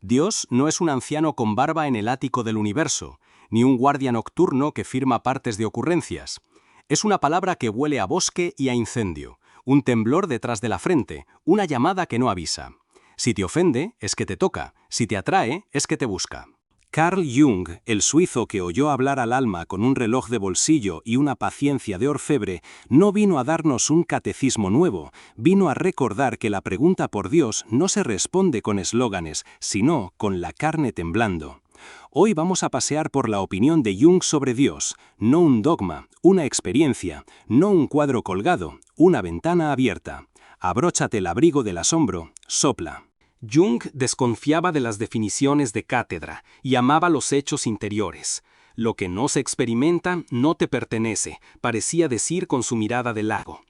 Dios no es un anciano con barba en el ático del universo, ni un guardia nocturno que firma partes de ocurrencias. Es una palabra que huele a bosque y a incendio, un temblor detrás de la frente, una llamada que no avisa. Si te ofende, es que te toca, si te atrae, es que te busca. Carl Jung, el suizo que oyó hablar al alma con un reloj de bolsillo y una paciencia de orfebre, no vino a darnos un catecismo nuevo, vino a recordar que la pregunta por Dios no se responde con eslóganes, sino con la carne temblando. Hoy vamos a pasear por la opinión de Jung sobre Dios, no un dogma, una experiencia, no un cuadro colgado, una ventana abierta. Abróchate el abrigo del asombro, sopla. Jung desconfiaba de las definiciones de cátedra y amaba los hechos interiores. Lo que no se experimenta no te pertenece, parecía decir con su mirada de lago.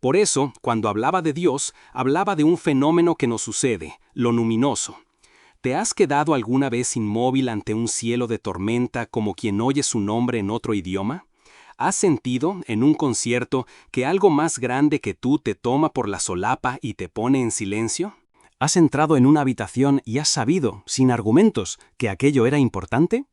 Por eso, cuando hablaba de Dios, hablaba de un fenómeno que nos sucede, lo luminoso. ¿Te has quedado alguna vez inmóvil ante un cielo de tormenta como quien oye su nombre en otro idioma? ¿Has sentido, en un concierto, que algo más grande que tú te toma por la solapa y te pone en silencio? ¿Has entrado en una habitación y has sabido, sin argumentos, que aquello era importante?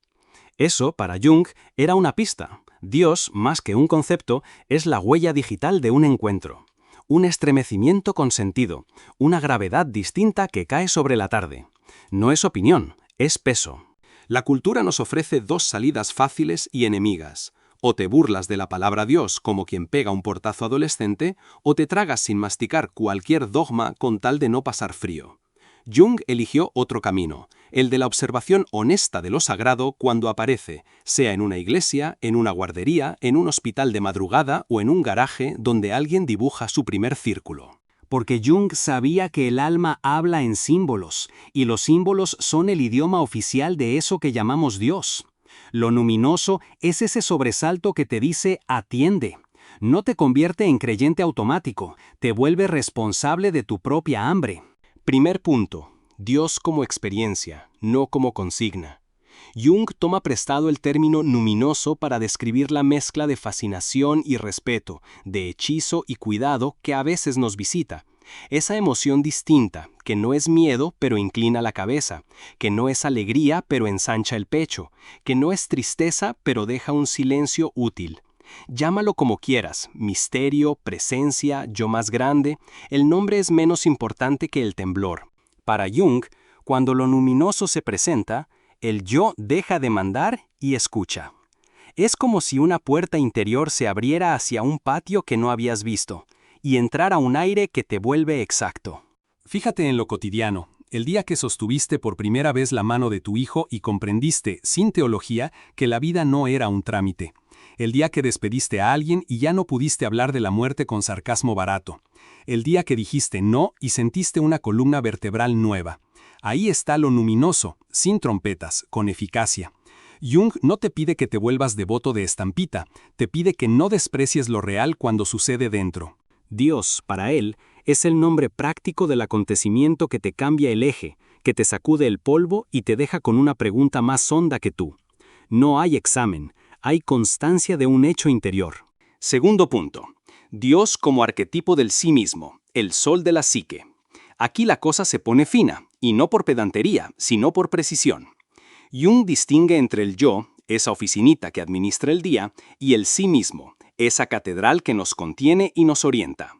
Eso, para Jung, era una pista. Dios, más que un concepto, es la huella digital de un encuentro. Un estremecimiento con sentido, una gravedad distinta que cae sobre la tarde. No es opinión, es peso. La cultura nos ofrece dos salidas fáciles y enemigas. O te burlas de la palabra Dios como quien pega un portazo adolescente, o te tragas sin masticar cualquier dogma con tal de no pasar frío. Jung eligió otro camino, el de la observación honesta de lo sagrado cuando aparece, sea en una iglesia, en una guardería, en un hospital de madrugada o en un garaje donde alguien dibuja su primer círculo. Porque Jung sabía que el alma habla en símbolos, y los símbolos son el idioma oficial de eso que llamamos Dios. Lo luminoso es ese sobresalto que te dice atiende. No te convierte en creyente automático, te vuelve responsable de tu propia hambre. Primer punto, Dios como experiencia, no como consigna. Jung toma prestado el término luminoso para describir la mezcla de fascinación y respeto, de hechizo y cuidado que a veces nos visita. Esa emoción distinta, que no es miedo pero inclina la cabeza, que no es alegría pero ensancha el pecho, que no es tristeza pero deja un silencio útil. Llámalo como quieras, misterio, presencia, yo más grande, el nombre es menos importante que el temblor. Para Jung, cuando lo luminoso se presenta, el yo deja de mandar y escucha. Es como si una puerta interior se abriera hacia un patio que no habías visto, y entrara un aire que te vuelve exacto. Fíjate en lo cotidiano, el día que sostuviste por primera vez la mano de tu hijo y comprendiste, sin teología, que la vida no era un trámite. El día que despediste a alguien y ya no pudiste hablar de la muerte con sarcasmo barato. El día que dijiste no y sentiste una columna vertebral nueva. Ahí está lo luminoso, sin trompetas, con eficacia. Jung no te pide que te vuelvas devoto de estampita, te pide que no desprecies lo real cuando sucede dentro. Dios, para él, es el nombre práctico del acontecimiento que te cambia el eje, que te sacude el polvo y te deja con una pregunta más honda que tú. No hay examen, hay constancia de un hecho interior. Segundo punto, Dios como arquetipo del sí mismo, el sol de la psique. Aquí la cosa se pone fina, y no por pedantería, sino por precisión. Jung distingue entre el yo, esa oficinita que administra el día, y el sí mismo, esa catedral que nos contiene y nos orienta.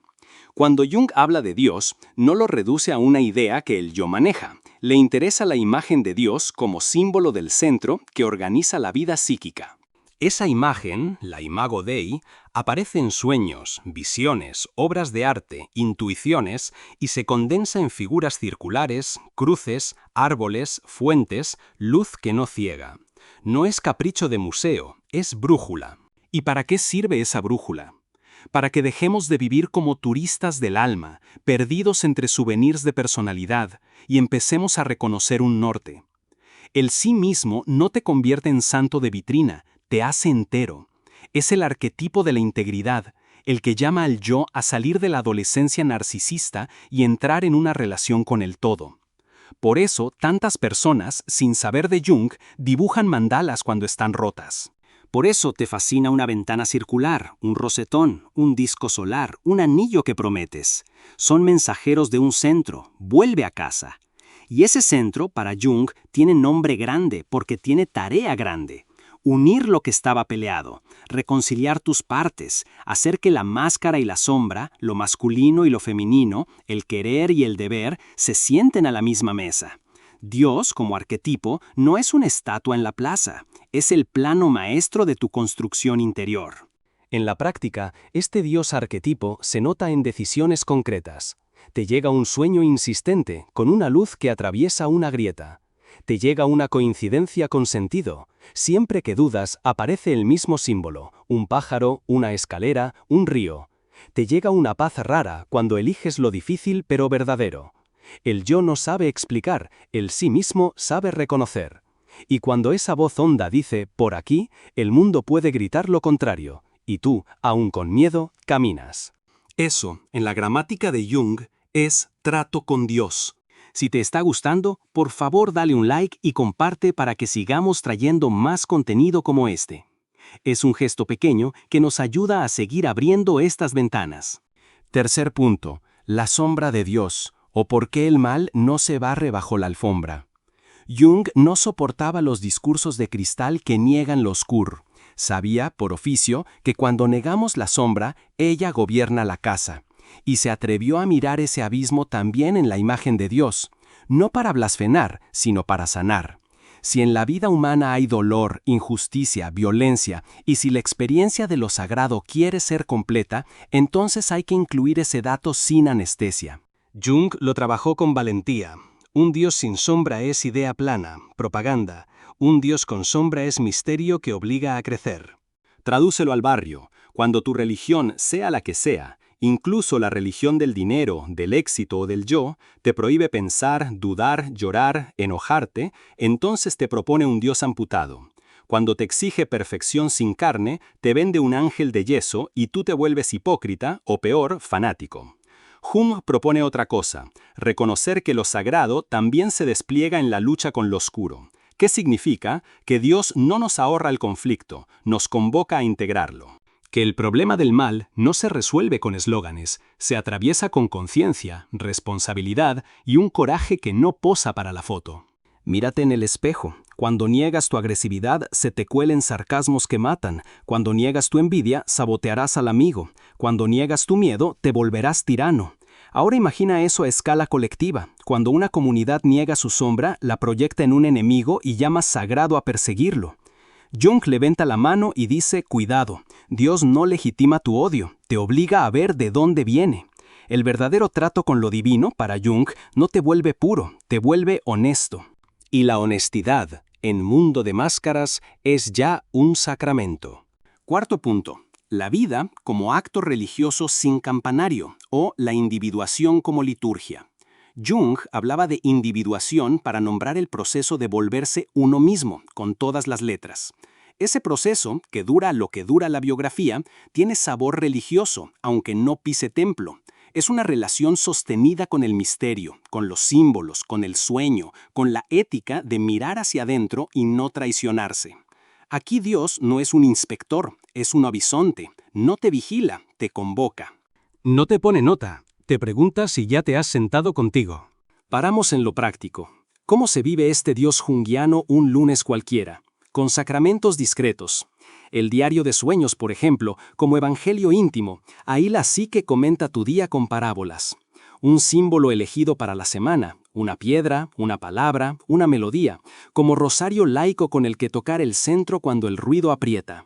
Cuando Jung habla de Dios, no lo reduce a una idea que el yo maneja. Le interesa la imagen de Dios como símbolo del centro que organiza la vida psíquica. Esa imagen, la imago Dei, aparece en sueños, visiones, obras de arte, intuiciones y se condensa en figuras circulares, cruces, árboles, fuentes, luz que no ciega. No es capricho de museo, es brújula. ¿Y para qué sirve esa brújula? Para que dejemos de vivir como turistas del alma, perdidos entre souvenirs de personalidad, y empecemos a reconocer un norte. El sí mismo no te convierte en santo de vitrina, te hace entero. Es el arquetipo de la integridad, el que llama al yo a salir de la adolescencia narcisista y entrar en una relación con el todo. Por eso, tantas personas, sin saber de Jung, dibujan mandalas cuando están rotas. Por eso te fascina una ventana circular, un rosetón, un disco solar, un anillo que prometes. Son mensajeros de un centro, vuelve a casa. Y ese centro, para Jung, tiene nombre grande porque tiene tarea grande. Unir lo que estaba peleado, reconciliar tus partes, hacer que la máscara y la sombra, lo masculino y lo femenino, el querer y el deber, se sienten a la misma mesa. Dios, como arquetipo, no es una estatua en la plaza, es el plano maestro de tu construcción interior. En la práctica, este Dios arquetipo se nota en decisiones concretas. Te llega un sueño insistente, con una luz que atraviesa una grieta. Te llega una coincidencia con sentido. Siempre que dudas, aparece el mismo símbolo, un pájaro, una escalera, un río. Te llega una paz rara cuando eliges lo difícil pero verdadero. El yo no sabe explicar, el sí mismo sabe reconocer. Y cuando esa voz honda dice, por aquí, el mundo puede gritar lo contrario, y tú, aun con miedo, caminas. Eso, en la gramática de Jung, es trato con Dios. Si te está gustando, por favor dale un like y comparte para que sigamos trayendo más contenido como este. Es un gesto pequeño que nos ayuda a seguir abriendo estas ventanas. Tercer punto, la sombra de Dios, o por qué el mal no se barre bajo la alfombra. Jung no soportaba los discursos de cristal que niegan lo oscuro. Sabía, por oficio, que cuando negamos la sombra, ella gobierna la casa. Y se atrevió a mirar ese abismo también en la imagen de Dios, no para blasfemar, sino para sanar. Si en la vida humana hay dolor, injusticia, violencia, y si la experiencia de lo sagrado quiere ser completa, entonces hay que incluir ese dato sin anestesia. Jung lo trabajó con valentía. Un Dios sin sombra es idea plana, propaganda. Un Dios con sombra es misterio que obliga a crecer. Tradúcelo al barrio. Cuando tu religión, sea la que sea, incluso la religión del dinero, del éxito o del yo, te prohíbe pensar, dudar, llorar, enojarte, entonces te propone un Dios amputado. Cuando te exige perfección sin carne, te vende un ángel de yeso y tú te vuelves hipócrita o peor, fanático. Jung propone otra cosa, reconocer que lo sagrado también se despliega en la lucha con lo oscuro. ¿Qué significa? Que Dios no nos ahorra el conflicto, nos convoca a integrarlo. Que el problema del mal no se resuelve con eslóganes, se atraviesa con conciencia, responsabilidad y un coraje que no posa para la foto. Mírate en el espejo. Cuando niegas tu agresividad, se te cuelen sarcasmos que matan. Cuando niegas tu envidia, sabotearás al amigo. Cuando niegas tu miedo, te volverás tirano. Ahora imagina eso a escala colectiva. Cuando una comunidad niega su sombra, la proyecta en un enemigo y llama sagrado a perseguirlo. Jung levanta la mano y dice, cuidado, Dios no legitima tu odio, te obliga a ver de dónde viene. El verdadero trato con lo divino, para Jung, no te vuelve puro, te vuelve honesto. Y la honestidad, en mundo de máscaras, es ya un sacramento. Cuarto punto, la vida como acto religioso sin campanario, o la individuación como liturgia. Jung hablaba de individuación para nombrar el proceso de volverse uno mismo, con todas las letras. Ese proceso, que dura lo que dura la biografía, tiene sabor religioso, aunque no pise templo. Es una relación sostenida con el misterio, con los símbolos, con el sueño, con la ética de mirar hacia adentro y no traicionarse. Aquí Dios no es un inspector, es un bisonte, no te vigila, te convoca. No te pone nota, te pregunta si ya te has sentado contigo. Paramos en lo práctico. ¿Cómo se vive este Dios junguiano un lunes cualquiera? Con sacramentos discretos. El diario de sueños, por ejemplo, como evangelio íntimo, ahí la psique comenta tu día con parábolas. Un símbolo elegido para la semana, una piedra, una palabra, una melodía, como rosario laico con el que tocar el centro cuando el ruido aprieta.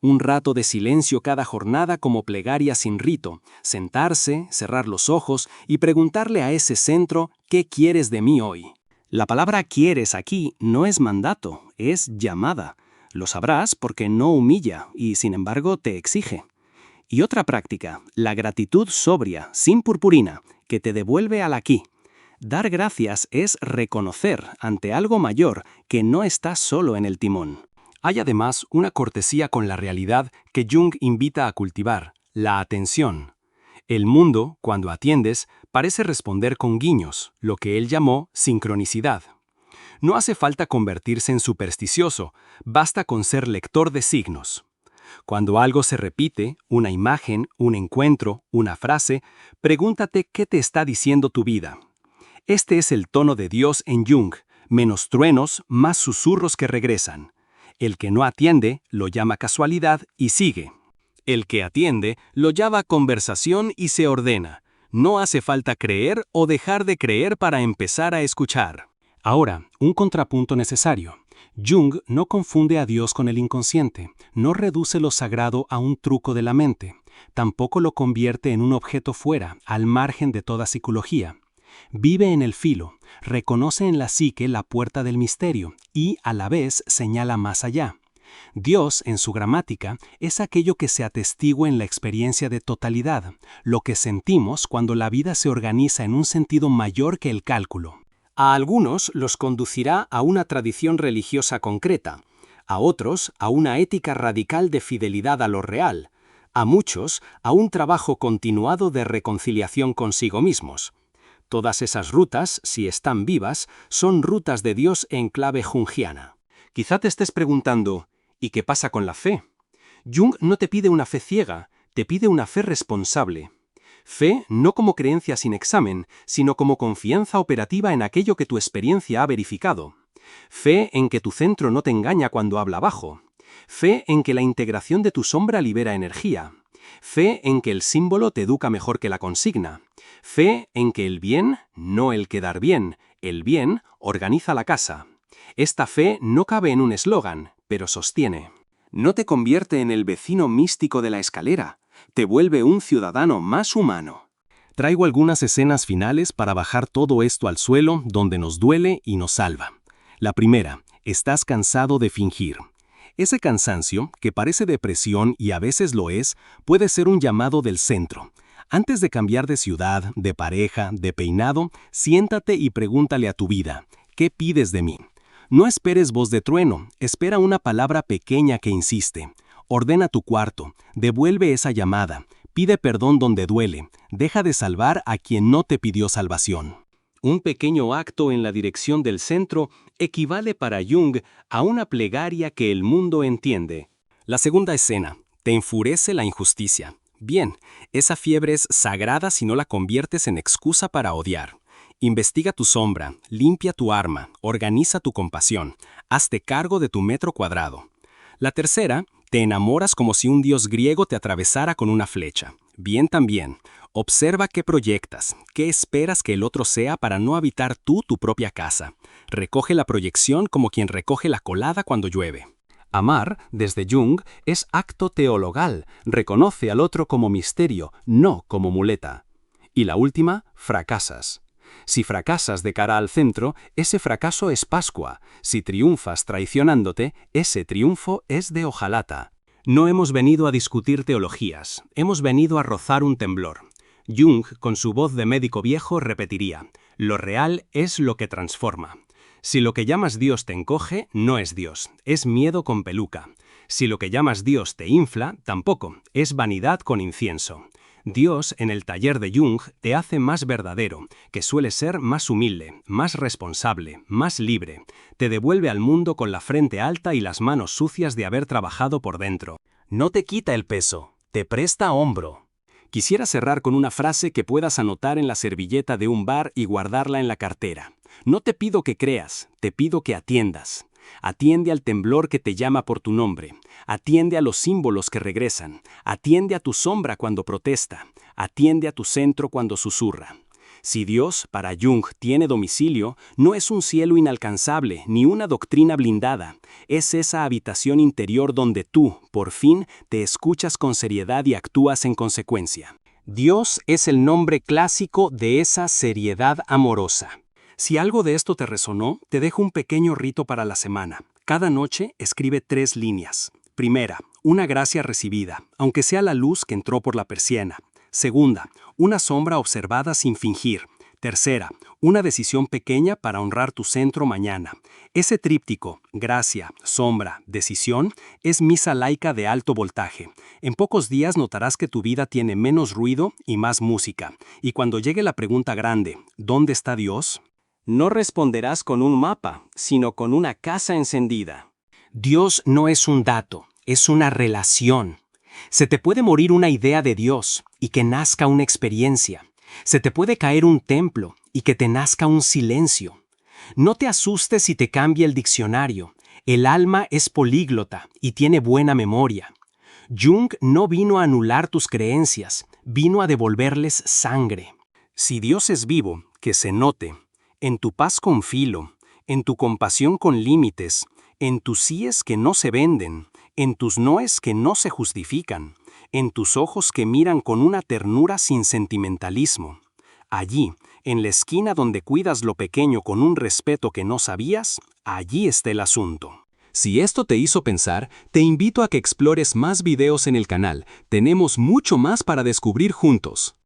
Un rato de silencio cada jornada como plegaria sin rito, sentarse, cerrar los ojos y preguntarle a ese centro, ¿qué quieres de mí hoy? La palabra quieres aquí no es mandato, es llamada. Lo sabrás porque no humilla y sin embargo te exige. Y otra práctica, la gratitud sobria, sin purpurina, que te devuelve al aquí. Dar gracias es reconocer ante algo mayor que no estás solo en el timón. Hay además una cortesía con la realidad que Jung invita a cultivar, la atención. El mundo, cuando atiendes, parece responder con guiños, lo que él llamó sincronicidad. No hace falta convertirse en supersticioso, basta con ser lector de signos. Cuando algo se repite, una imagen, un encuentro, una frase, pregúntate qué te está diciendo tu vida. Este es el tono de Dios en Jung, menos truenos, más susurros que regresan. El que no atiende lo llama casualidad y sigue. El que atiende lo llama conversación y se ordena. No hace falta creer o dejar de creer para empezar a escuchar. Ahora, un contrapunto necesario. Jung no confunde a Dios con el inconsciente, no reduce lo sagrado a un truco de la mente, tampoco lo convierte en un objeto fuera, al margen de toda psicología. Vive en el filo, reconoce en la psique la puerta del misterio y, a la vez, señala más allá. Dios, en su gramática, es aquello que se atestigua en la experiencia de totalidad, lo que sentimos cuando la vida se organiza en un sentido mayor que el cálculo. A algunos los conducirá a una tradición religiosa concreta, a otros a una ética radical de fidelidad a lo real, a muchos a un trabajo continuado de reconciliación consigo mismos. Todas esas rutas, si están vivas, son rutas de Dios en clave jungiana. Quizá te estés preguntando, ¿y qué pasa con la fe? Jung no te pide una fe ciega, te pide una fe responsable. Fe no como creencia sin examen, sino como confianza operativa en aquello que tu experiencia ha verificado. Fe en que tu centro no te engaña cuando habla bajo. Fe en que la integración de tu sombra libera energía. Fe en que el símbolo te educa mejor que la consigna. Fe en que el bien, no el quedar bien, el bien organiza la casa. Esta fe no cabe en un eslogan, pero sostiene. No te convierte en el vecino místico de la escalera, te vuelve un ciudadano más humano. Traigo algunas escenas finales para bajar todo esto al suelo donde nos duele y nos salva. La primera, estás cansado de fingir. Ese cansancio, que parece depresión y a veces lo es, puede ser un llamado del centro. Antes de cambiar de ciudad, de pareja, de peinado, siéntate y pregúntale a tu vida, ¿qué pides de mí? No esperes voz de trueno, espera una palabra pequeña que insiste. Ordena tu cuarto, devuelve esa llamada, pide perdón donde duele, deja de salvar a quien no te pidió salvación. Un pequeño acto en la dirección del centro equivale para Jung a una plegaria que el mundo entiende. La segunda escena, te enfurece la injusticia. Bien, esa fiebre es sagrada si no la conviertes en excusa para odiar. Investiga tu sombra, limpia tu arma, organiza tu compasión, hazte cargo de tu metro cuadrado. La tercera, te enamoras como si un dios griego te atravesara con una flecha. Bien también, observa qué proyectas, qué esperas que el otro sea para no habitar tú tu propia casa. Recoge la proyección como quien recoge la colada cuando llueve. Amar, desde Jung, es acto teologal, reconoce al otro como misterio, no como muleta. Y la última, fracasas. Si fracasas de cara al centro, ese fracaso es Pascua. Si triunfas traicionándote, ese triunfo es de hojalata. No hemos venido a discutir teologías, hemos venido a rozar un temblor. Jung, con su voz de médico viejo, repetiría, lo real es lo que transforma. Si lo que llamas Dios te encoge, no es Dios, es miedo con peluca. Si lo que llamas Dios te infla, tampoco, es vanidad con incienso. Dios, en el taller de Jung, te hace más verdadero, que suele ser más humilde, más responsable, más libre. Te devuelve al mundo con la frente alta y las manos sucias de haber trabajado por dentro. No te quita el peso, te presta hombro. Quisiera cerrar con una frase que puedas anotar en la servilleta de un bar y guardarla en la cartera. No te pido que creas, te pido que atiendas. Atiende al temblor que te llama por tu nombre. Atiende a los símbolos que regresan. Atiende a tu sombra cuando protesta. Atiende a tu centro cuando susurra. Si Dios, para Jung, tiene domicilio, no es un cielo inalcanzable ni una doctrina blindada. Es esa habitación interior donde tú, por fin, te escuchas con seriedad y actúas en consecuencia. Dios es el nombre clásico de esa seriedad amorosa. Si algo de esto te resonó, te dejo un pequeño rito para la semana. Cada noche escribe 3 líneas. Primera, una gracia recibida, aunque sea la luz que entró por la persiana. Segunda, una sombra observada sin fingir. Tercera, una decisión pequeña para honrar tu centro mañana. Ese tríptico, gracia, sombra, decisión, es misa laica de alto voltaje. En pocos días notarás que tu vida tiene menos ruido y más música. Y cuando llegue la pregunta grande, ¿dónde está Dios?, no responderás con un mapa, sino con una casa encendida. Dios no es un dato, es una relación. Se te puede morir una idea de Dios y que nazca una experiencia. Se te puede caer un templo y que te nazca un silencio. No te asustes si te cambia el diccionario. El alma es políglota y tiene buena memoria. Jung no vino a anular tus creencias, vino a devolverles sangre. Si Dios es vivo, que se note, en tu paz con filo, en tu compasión con límites, en tus síes que no se venden, en tus noes que no se justifican, en tus ojos que miran con una ternura sin sentimentalismo. Allí, en la esquina donde cuidas lo pequeño con un respeto que no sabías, allí está el asunto. Si esto te hizo pensar, te invito a que explores más videos en el canal. Tenemos mucho más para descubrir juntos.